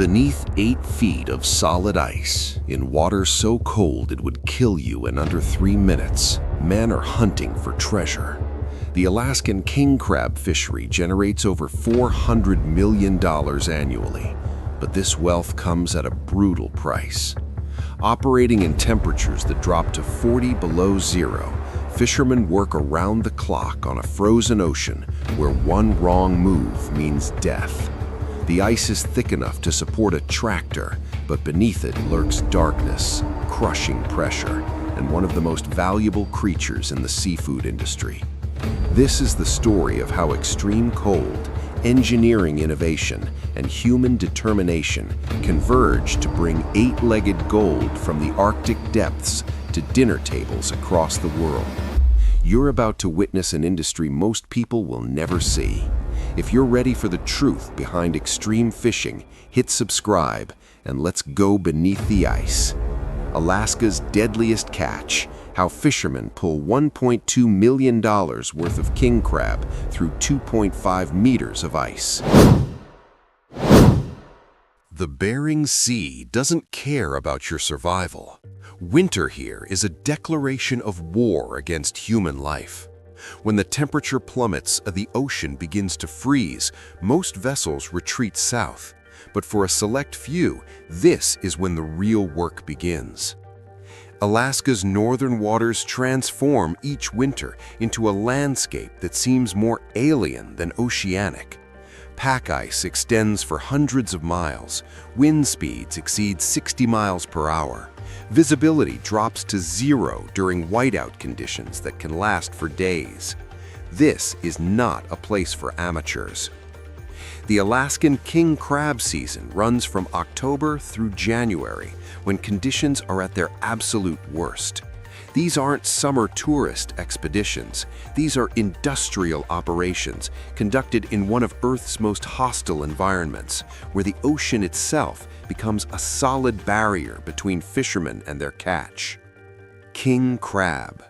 Beneath 8 feet of solid ice, in water so cold it would kill you in under 3 minutes, men are hunting for treasure. The Alaskan king crab fishery generates over $400 million annually, but this wealth comes at a brutal price. Operating in temperatures that drop to 40 below zero, fishermen work around the clock on a frozen ocean where one wrong move means death. The ice is thick enough to support a tractor, but beneath it lurks darkness, crushing pressure, and one of the most valuable creatures in the seafood industry. This is the story of how extreme cold, engineering innovation, and human determination converge to bring 8-legged gold from the Arctic depths to dinner tables across the world. You're about to witness an industry most people will never see. If you're ready for the truth behind extreme fishing, hit subscribe and let's go beneath the ice. Alaska's deadliest catch, how fishermen pull $1.2 million worth of king crab through 2.5 meters of ice. The Bering Sea doesn't care about your survival. Winter here is a declaration of war against human life. When the temperature plummets, the ocean begins to freeze. Most vessels retreat south. But for a select few, this is when the real work begins. Alaska's northern waters transform each winter into a landscape that seems more alien than oceanic. Pack ice extends for hundreds of miles. Wind speeds exceed 60 miles per hour. Visibility drops to zero during whiteout conditions that can last for days. This is not a place for amateurs. The Alaskan king crab season runs from October through January, when conditions are at their absolute worst. These aren't summer tourist expeditions. These are industrial operations conducted in one of Earth's most hostile environments, where the ocean itself becomes a solid barrier between fishermen and their catch. King crab,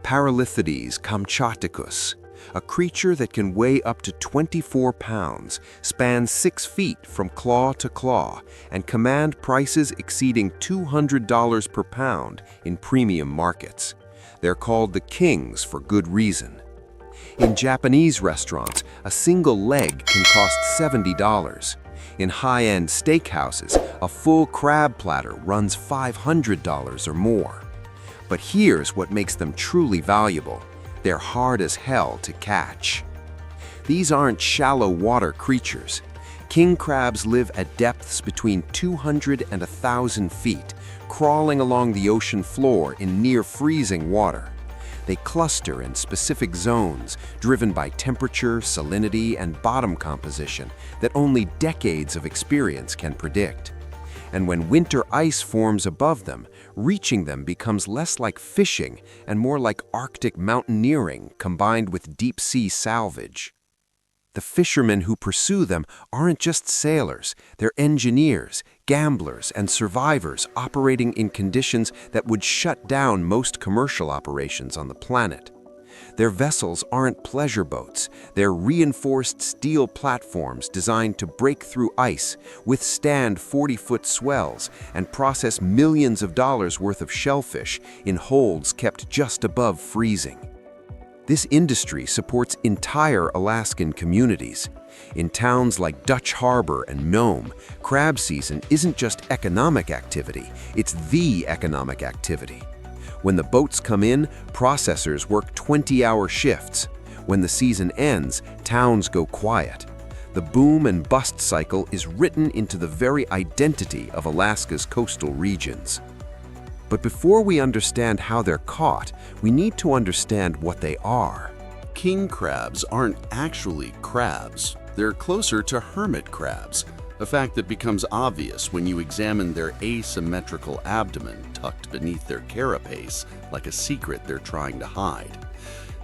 Paralithides kamchaticus, a creature that can weigh up to 24 pounds, spans 6 feet from claw to claw, and command prices exceeding $200 per pound in premium markets. They're called the kings for good reason. In Japanese restaurants, a single leg can cost $70. In high-end steakhouses, a full crab platter runs $500 or more. But here's what makes them truly valuable. They're hard as hell to catch. These aren't shallow water creatures. King crabs live at depths between 200 and 1,000 feet, crawling along the ocean floor in near freezing water. They cluster in specific zones, driven by temperature, salinity, and bottom composition that only decades of experience can predict. And when winter ice forms above them, reaching them becomes less like fishing and more like Arctic mountaineering combined with deep-sea salvage. The fishermen who pursue them aren't just sailors, they're engineers, gamblers, and survivors operating in conditions that would shut down most commercial operations on the planet. Their vessels aren't pleasure boats, they're reinforced steel platforms designed to break through ice, withstand 40-foot swells, and process millions of dollars worth of shellfish in holds kept just above freezing. This industry supports entire Alaskan communities. In towns like Dutch Harbor and Nome, crab season isn't just economic activity, it's the economic activity. When the boats come in, processors work 20-hour shifts. When the season ends, towns go quiet. The boom and bust cycle is written into the very identity of Alaska's coastal regions. But before we understand how they're caught, we need to understand what they are. King crabs aren't actually crabs. They're closer to hermit crabs, a fact that becomes obvious when you examine their asymmetrical abdomen tucked beneath their carapace like a secret they're trying to hide.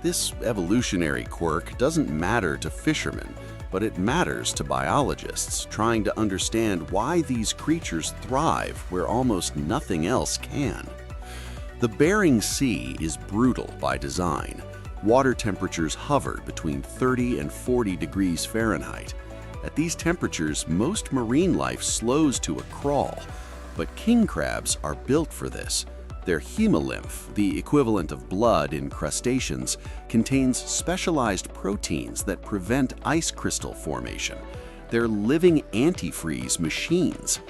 This evolutionary quirk doesn't matter to fishermen, but it matters to biologists trying to understand why these creatures thrive where almost nothing else can. The Bering Sea is brutal by design. Water temperatures hover between 30 and 40 degrees Fahrenheit. At these temperatures, most marine life slows to a crawl, but king crabs are built for this. Their hemolymph, the equivalent of blood in crustaceans, contains specialized proteins that prevent ice crystal formation. They're living antifreeze machines.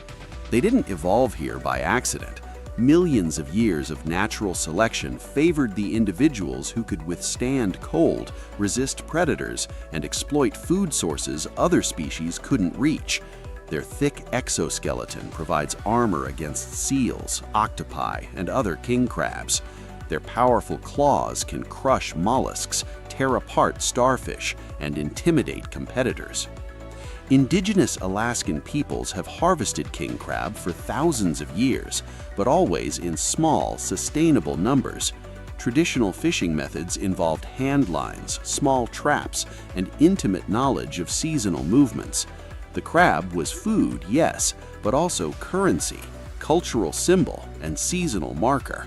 They didn't evolve here by accident. Millions of years of natural selection favored the individuals who could withstand cold, resist predators, and exploit food sources other species couldn't reach. Their thick exoskeleton provides armor against seals, octopi, and other king crabs. Their powerful claws can crush mollusks, tear apart starfish, and intimidate competitors. Indigenous Alaskan peoples have harvested king crab for thousands of years, but always in small, sustainable numbers. Traditional fishing methods involved hand lines, small traps, and intimate knowledge of seasonal movements. The crab was food, yes, but also currency, cultural symbol, and seasonal marker.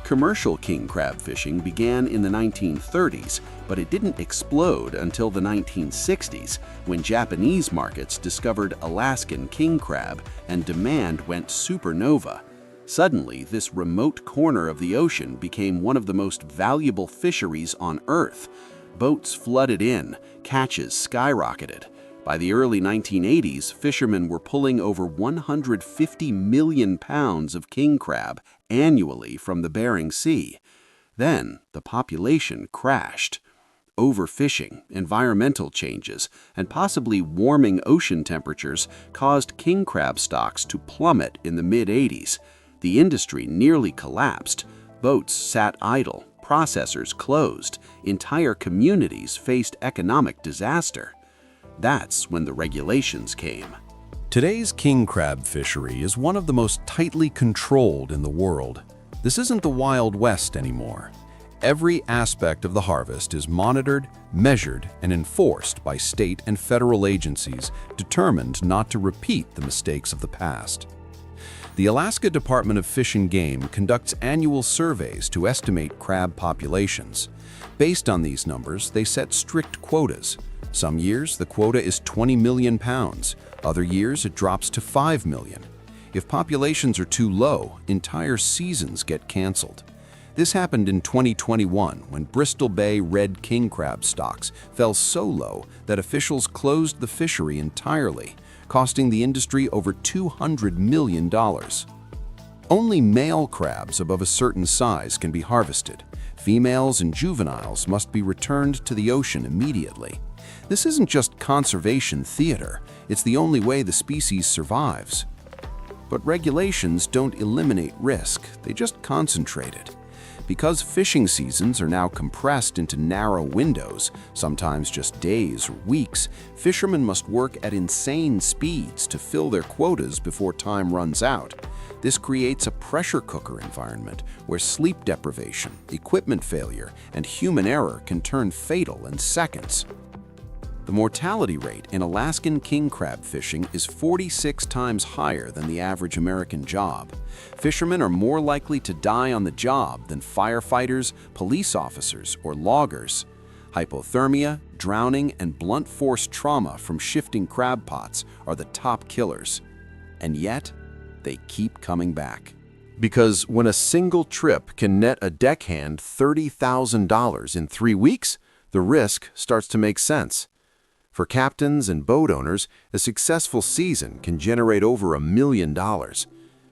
Commercial king crab fishing began in the 1930s, but it didn't explode until the 1960s, when Japanese markets discovered Alaskan king crab and demand went supernova. Suddenly, this remote corner of the ocean became one of the most valuable fisheries on Earth. Boats flooded in, catches skyrocketed. By the early 1980s, fishermen were pulling over 150 million pounds of king crab annually from the Bering Sea. Then, the population crashed. Overfishing, environmental changes, and possibly warming ocean temperatures caused king crab stocks to plummet in the mid-80s. The industry nearly collapsed. Boats sat idle, processors closed, entire communities faced economic disaster. That's when the regulations came. Today's king crab fishery is one of the most tightly controlled in the world. This isn't the Wild West anymore. Every aspect of the harvest is monitored, measured, and enforced by state and federal agencies determined not to repeat the mistakes of the past. The Alaska Department of Fish and Game conducts annual surveys to estimate crab populations. Based on these numbers, they set strict quotas. Some years, the quota is 20 million pounds. Other years, it drops to 5 million. If populations are too low, entire seasons get canceled. This happened in 2021 when Bristol Bay red king crab stocks fell so low that officials closed the fishery entirely, costing the industry over $200 million. Only male crabs above a certain size can be harvested. Females and juveniles must be returned to the ocean immediately. This isn't just conservation theater, it's the only way the species survives. But regulations don't eliminate risk, they just concentrate it. Because fishing seasons are now compressed into narrow windows, sometimes just days or weeks, fishermen must work at insane speeds to fill their quotas before time runs out. This creates a pressure cooker environment where sleep deprivation, equipment failure, and human error can turn fatal in seconds. The mortality rate in Alaskan king crab fishing is 46 times higher than the average American job. Fishermen are more likely to die on the job than firefighters, police officers, or loggers. Hypothermia, drowning, and blunt force trauma from shifting crab pots are the top killers. And yet, they keep coming back. Because when a single trip can net a deckhand $30,000 in 3 weeks, the risk starts to make sense. For captains and boat owners, a successful season can generate over $1 million.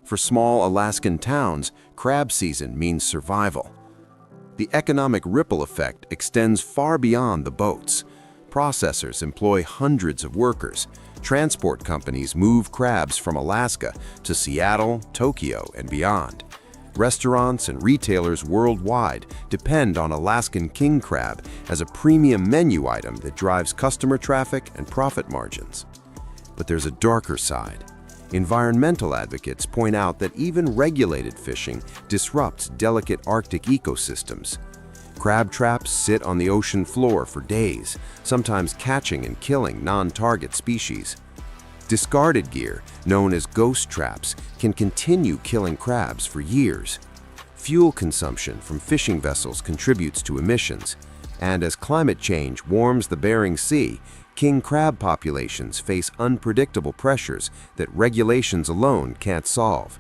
For small Alaskan towns, crab season means survival. The economic ripple effect extends far beyond the boats. Processors employ hundreds of workers. Transport companies move crabs from Alaska to Seattle, Tokyo, and beyond. Restaurants and retailers worldwide depend on Alaskan king crab as a premium menu item that drives customer traffic and profit margins. But there's a darker side. Environmental advocates point out that even regulated fishing disrupts delicate Arctic ecosystems. Crab traps sit on the ocean floor for days, sometimes catching and killing non-target species. Discarded gear, known as ghost traps, can continue killing crabs for years. Fuel consumption from fishing vessels contributes to emissions, and as climate change warms the Bering Sea, King crab populations face unpredictable pressures that regulations alone can't solve.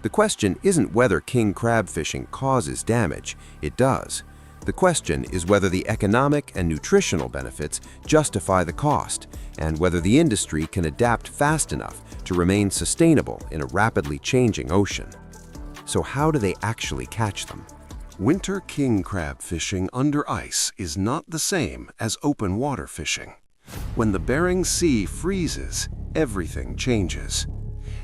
The question isn't whether king crab fishing causes damage, it does. The question is whether the economic and nutritional benefits justify the cost, and whether the industry can adapt fast enough to remain sustainable in a rapidly changing ocean. So how do they actually catch them? Winter king crab fishing under ice is not the same as open water fishing. When the Bering Sea freezes, everything changes.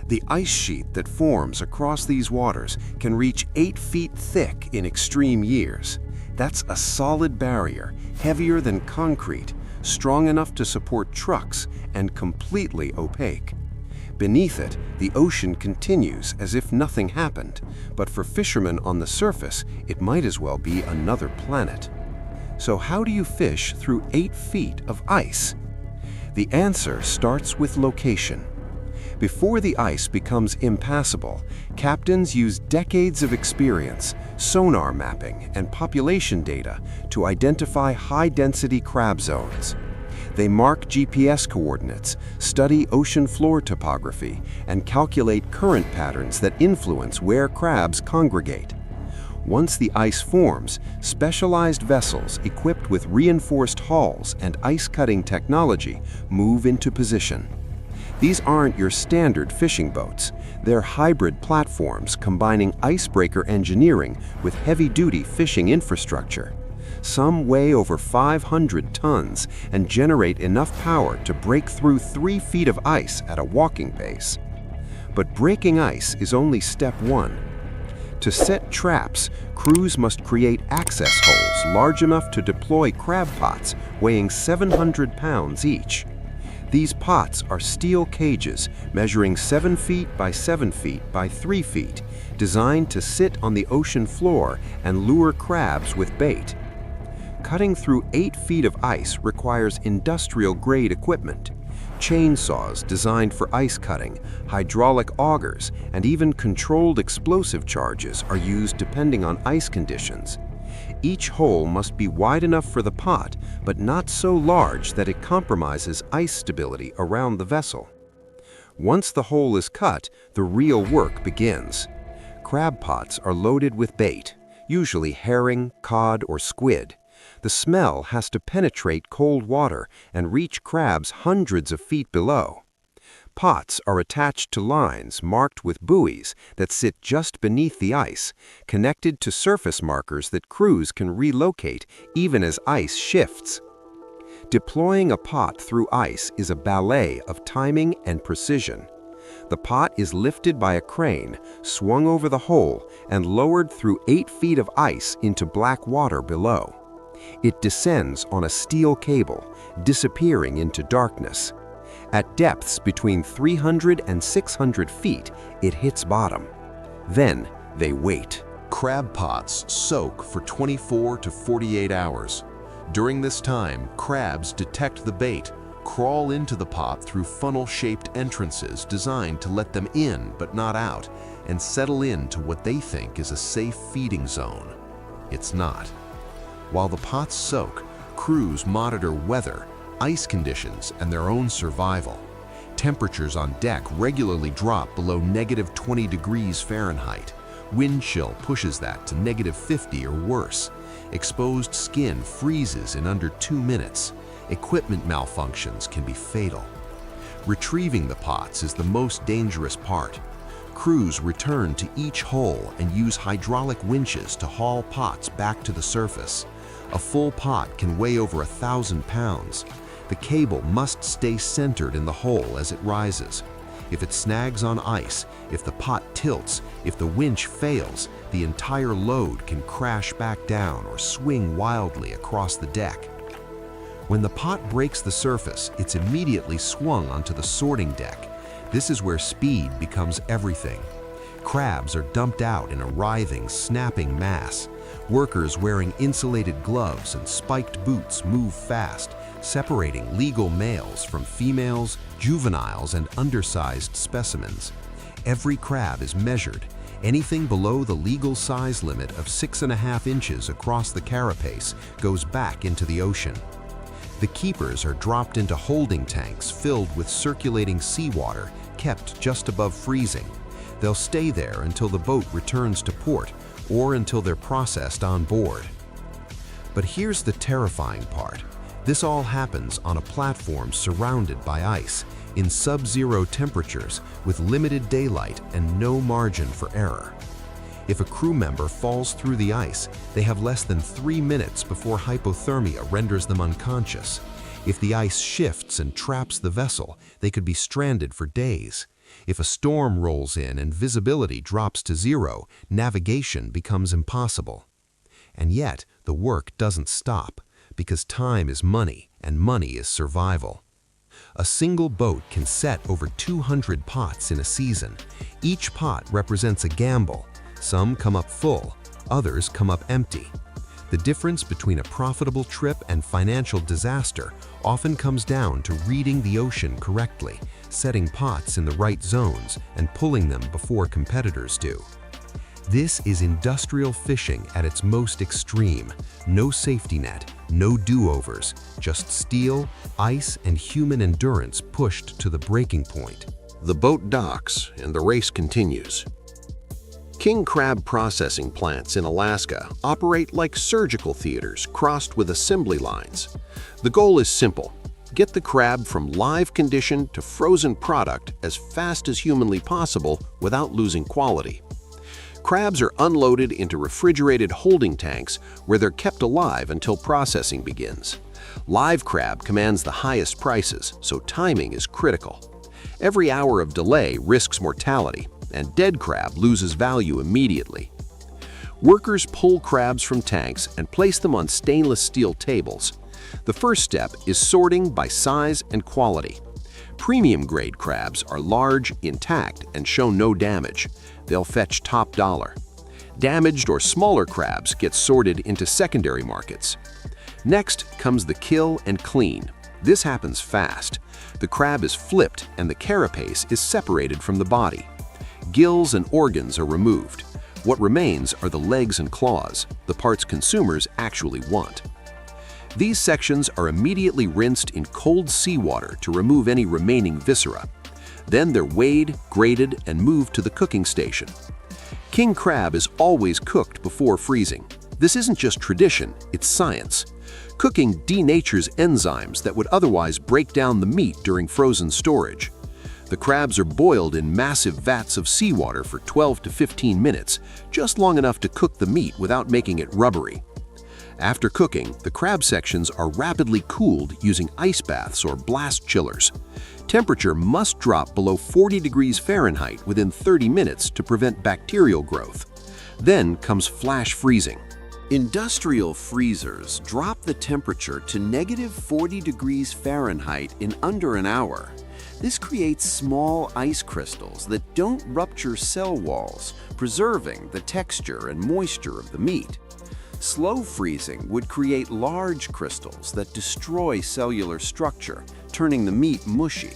The ice sheet that forms across these waters can reach 8 feet thick in extreme years. That's a solid barrier, heavier than concrete, strong enough to support trucks, and completely opaque. Beneath it, the ocean continues as if nothing happened, but for fishermen on the surface, it might as well be another planet. So how do you fish through 8 feet of ice? The answer starts with location. Before the ice becomes impassable, captains use decades of experience, sonar mapping, and population data to identify high-density crab zones. They mark GPS coordinates, study ocean floor topography, and calculate current patterns that influence where crabs congregate. Once the ice forms, specialized vessels equipped with reinforced hulls and ice-cutting technology move into position. These aren't your standard fishing boats. They're hybrid platforms combining icebreaker engineering with heavy-duty fishing infrastructure. Some weigh over 500 tons and generate enough power to break through 3 feet of ice at a walking pace. But breaking ice is only step one. To set traps, crews must create access holes large enough to deploy crab pots weighing 700 pounds each. These pots are steel cages measuring 7 feet by 7 feet by 3 feet, designed to sit on the ocean floor and lure crabs with bait. Cutting through 8 feet of ice requires industrial-grade equipment. Chainsaws designed for ice cutting, hydraulic augers, and even controlled explosive charges are used depending on ice conditions. Each hole must be wide enough for the pot, but not so large that it compromises ice stability around the vessel. Once the hole is cut, the real work begins. Crab pots are loaded with bait, usually herring, cod, or squid. The smell has to penetrate cold water and reach crabs hundreds of feet below. Pots are attached to lines marked with buoys that sit just beneath the ice, connected to surface markers that crews can relocate even as ice shifts. Deploying a pot through ice is a ballet of timing and precision. The pot is lifted by a crane, swung over the hole, and lowered through 8 feet of ice into black water below. It descends on a steel cable, disappearing into darkness. At depths between 300 and 600 feet, it hits bottom. Then they wait. Crab pots soak for 24 to 48 hours. During this time, crabs detect the bait, crawl into the pot through funnel-shaped entrances designed to let them in but not out, and settle into what they think is a safe feeding zone. It's not. While the pots soak, crews monitor weather, ice conditions, and their own survival. Temperatures on deck regularly drop below -20 degrees Fahrenheit. Wind chill pushes that to -50 or worse. Exposed skin freezes in under 2 minutes. Equipment malfunctions can be fatal. Retrieving the pots is the most dangerous part. Crews return to each hole and use hydraulic winches to haul pots back to the surface. A full pot can weigh over 1,000 pounds. The cable must stay centered in the hole as it rises. If it snags on ice, if the pot tilts, if the winch fails, the entire load can crash back down or swing wildly across the deck. When the pot breaks the surface, it's immediately swung onto the sorting deck. This is where speed becomes everything. Crabs are dumped out in a writhing, snapping mass. Workers wearing insulated gloves and spiked boots move fast, separating legal males from females, juveniles, and undersized specimens. Every crab is measured. Anything below the legal size limit of 6.5 inches across the carapace goes back into the ocean. The keepers are dropped into holding tanks filled with circulating seawater kept just above freezing. They'll stay there until the boat returns to port or until they're processed on board. But here's the terrifying part. This all happens on a platform surrounded by ice, in sub-zero temperatures with limited daylight and no margin for error. If a crew member falls through the ice, they have less than 3 minutes before hypothermia renders them unconscious. If the ice shifts and traps the vessel, they could be stranded for days. If a storm rolls in and visibility drops to zero, navigation becomes impossible. And yet, the work doesn't stop, because time is money and money is survival. A single boat can set over 200 pots in a season. Each pot represents a gamble. Some come up full, others come up empty. The difference between a profitable trip and financial disaster often comes down to reading the ocean correctly, setting pots in the right zones, and pulling them before competitors do. This is industrial fishing at its most extreme. No safety net, no do-overs, just steel, ice, and human endurance pushed to the breaking point. The boat docks and the race continues. King crab processing plants in Alaska operate like surgical theaters crossed with assembly lines. The goal is simple: get the crab from live condition to frozen product as fast as humanly possible without losing quality. Crabs are unloaded into refrigerated holding tanks where they're kept alive until processing begins. Live crab commands the highest prices, so timing is critical. Every hour of delay risks mortality, and dead crab loses value immediately. Workers pull crabs from tanks and place them on stainless steel tables. The first step is sorting by size and quality. Premium-grade crabs are large, intact, and show no damage. They'll fetch top dollar. Damaged or smaller crabs get sorted into secondary markets. Next comes the kill and clean. This happens fast. The crab is flipped and the carapace is separated from the body. Gills and organs are removed. What remains are the legs and claws, the parts consumers actually want. These sections are immediately rinsed in cold seawater to remove any remaining viscera. Then they're weighed, graded, and moved to the cooking station. King crab is always cooked before freezing. This isn't just tradition, it's science. Cooking denatures enzymes that would otherwise break down the meat during frozen storage. The crabs are boiled in massive vats of seawater for 12 to 15 minutes, just long enough to cook the meat without making it rubbery. After cooking, the crab sections are rapidly cooled using ice baths or blast chillers. Temperature must drop below 40 degrees Fahrenheit within 30 minutes to prevent bacterial growth. Then comes flash freezing. Industrial freezers drop the temperature to -40 degrees Fahrenheit in under an hour. This creates small ice crystals that don't rupture cell walls, preserving the texture and moisture of the meat. Slow freezing would create large crystals that destroy cellular structure, turning the meat mushy.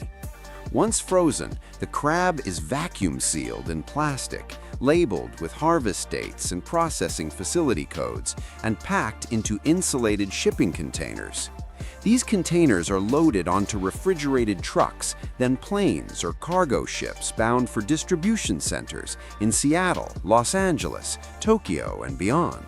Once frozen, the crab is vacuum sealed in plastic, labeled with harvest dates and processing facility codes, and packed into insulated shipping containers. These containers are loaded onto refrigerated trucks, then planes or cargo ships bound for distribution centers in Seattle, Los Angeles, Tokyo, and beyond.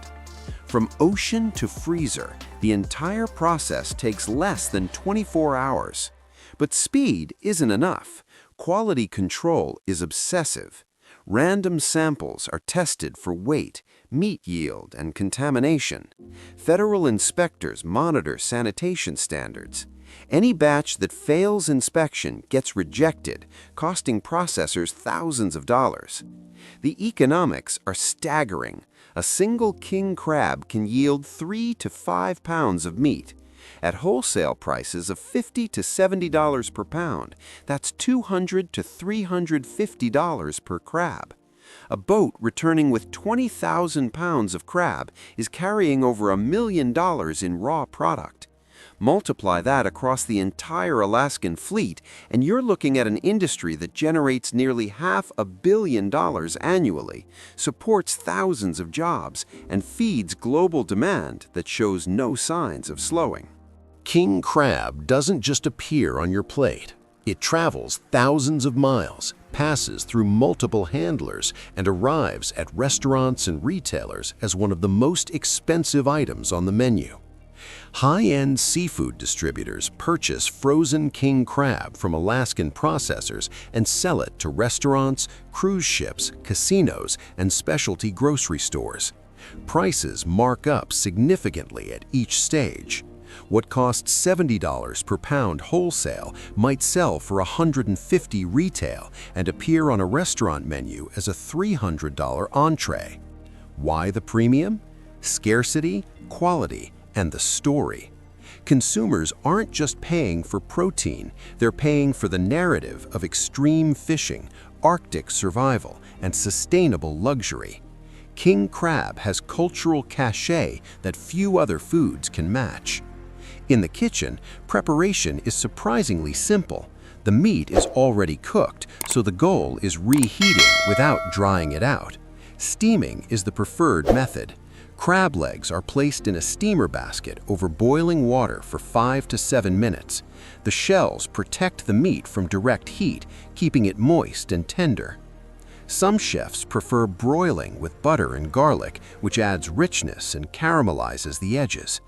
From ocean to freezer, the entire process takes less than 24 hours. But speed isn't enough. Quality control is obsessive. Random samples are tested for weight, meat yield, and contamination. Federal inspectors monitor sanitation standards. Any batch that fails inspection gets rejected, costing processors thousands of dollars. The economics are staggering. A single king crab can yield 3 to 5 pounds of meat. At wholesale prices of $50 to $70 per pound, that's $200 to $350 per crab. A boat returning with 20,000 pounds of crab is carrying over $1 million in raw product. Multiply that across the entire Alaskan fleet, and you're looking at an industry that generates nearly $500 million annually, supports thousands of jobs, and feeds global demand that shows no signs of slowing. King crab doesn't just appear on your plate. It travels thousands of miles, passes through multiple handlers, and arrives at restaurants and retailers as one of the most expensive items on the menu. High-end seafood distributors purchase frozen king crab from Alaskan processors and sell it to restaurants, cruise ships, casinos, and specialty grocery stores. Prices mark up significantly at each stage. What costs $70 per pound wholesale might sell for $150 retail and appear on a restaurant menu as a $300 entree. Why the premium? Scarcity, quality, and the story. Consumers aren't just paying for protein, they're paying for the narrative of extreme fishing, Arctic survival, and sustainable luxury. King crab has cultural cachet that few other foods can match. In the kitchen, preparation is surprisingly simple. The meat is already cooked, so the goal is reheating without drying it out. Steaming is the preferred method. Crab legs are placed in a steamer basket over boiling water for 5 to 7 minutes. The shells protect the meat from direct heat, keeping it moist and tender. Some chefs prefer broiling with butter and garlic, which adds richness and caramelizes the edges.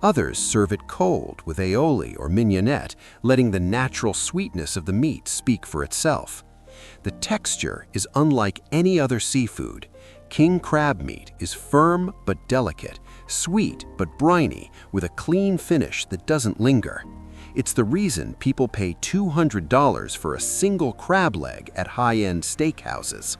Others serve it cold with aioli or mignonette, letting the natural sweetness of the meat speak for itself. The texture is unlike any other seafood. King crab meat is firm but delicate, sweet but briny, with a clean finish that doesn't linger. It's the reason people pay $200 for a single crab leg at high-end steakhouses.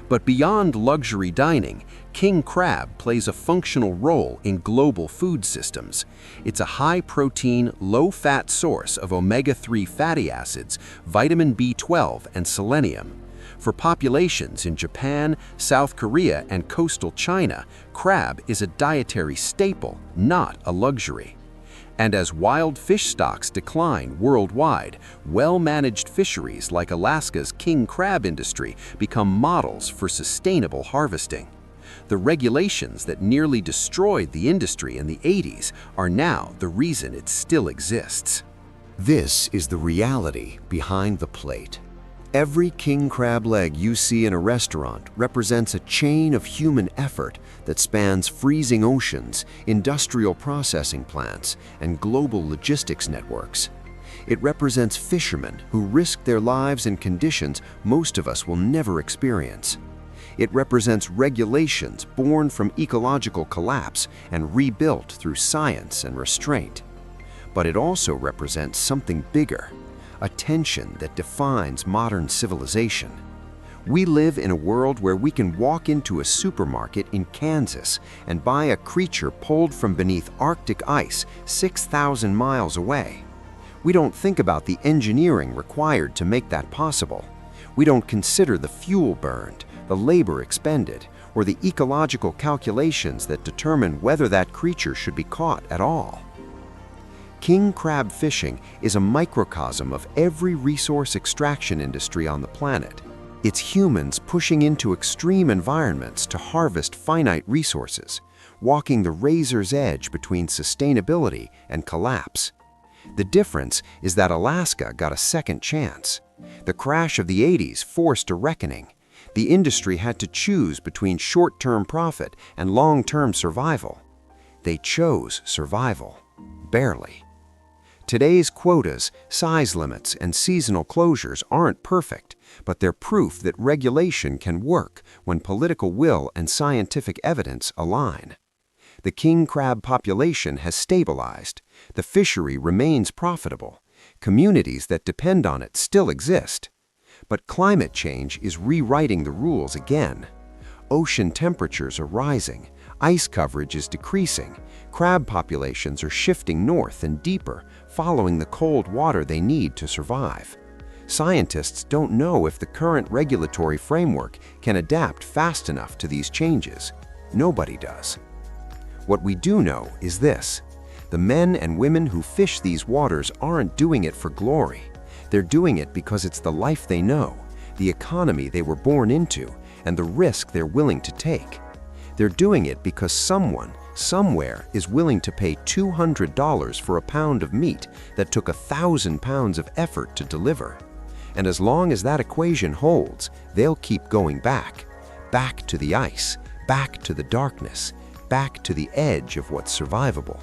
But beyond luxury dining, king crab plays a functional role in global food systems. It's a high-protein, low-fat source of omega-3 fatty acids, vitamin B12, and selenium. For populations in Japan, South Korea, and coastal China, crab is a dietary staple, not a luxury. And as wild fish stocks decline worldwide, well-managed fisheries like Alaska's king crab industry become models for sustainable harvesting. The regulations that nearly destroyed the industry in the 80s are now the reason it still exists. This is the reality behind the plate. Every king crab leg you see in a restaurant represents a chain of human effort that spans freezing oceans, industrial processing plants, and global logistics networks. It represents fishermen who risk their lives in conditions most of us will never experience. It represents regulations born from ecological collapse and rebuilt through science and restraint. But it also represents something bigger, a tension that defines modern civilization. We live in a world where we can walk into a supermarket in Kansas and buy a creature pulled from beneath Arctic ice 6,000 miles away. We don't think about the engineering required to make that possible. We don't consider the fuel burned, the labor expended, or the ecological calculations that determine whether that creature should be caught at all. King crab fishing is a microcosm of every resource extraction industry on the planet. It's humans pushing into extreme environments to harvest finite resources, walking the razor's edge between sustainability and collapse. The difference is that Alaska got a second chance. The crash of the 80s forced a reckoning. The industry had to choose between short-term profit and long-term survival. They chose survival, barely. Today's quotas, size limits, and seasonal closures aren't perfect, but they're proof that regulation can work when political will and scientific evidence align. The king crab population has stabilized. The fishery remains profitable. Communities that depend on it still exist. But climate change is rewriting the rules again. Ocean temperatures are rising. Ice coverage is decreasing. Crab populations are shifting north and deeper, following the cold water they need to survive. Scientists don't know if the current regulatory framework can adapt fast enough to these changes. Nobody does. What we do know is this: the men and women who fish these waters aren't doing it for glory. They're doing it because it's the life they know, the economy they were born into, and the risk they're willing to take. They're doing it because someone, somewhere is willing to pay $200 for a pound of meat that took 1,000 pounds of effort to deliver. And as long as that equation holds, they'll keep going back to the ice, back to the darkness, back to the edge of what's survivable.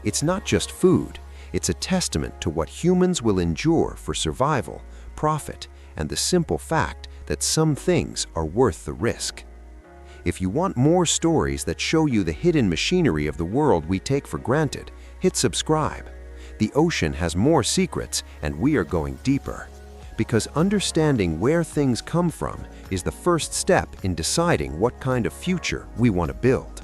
It's not just food, it's a testament to what humans will endure for survival, profit, and the simple fact that some things are worth the risk. If you want more stories that show you the hidden machinery of the world we take for granted, hit subscribe. The ocean has more secrets, and we are going deeper. Because understanding where things come from is the first step in deciding what kind of future we want to build.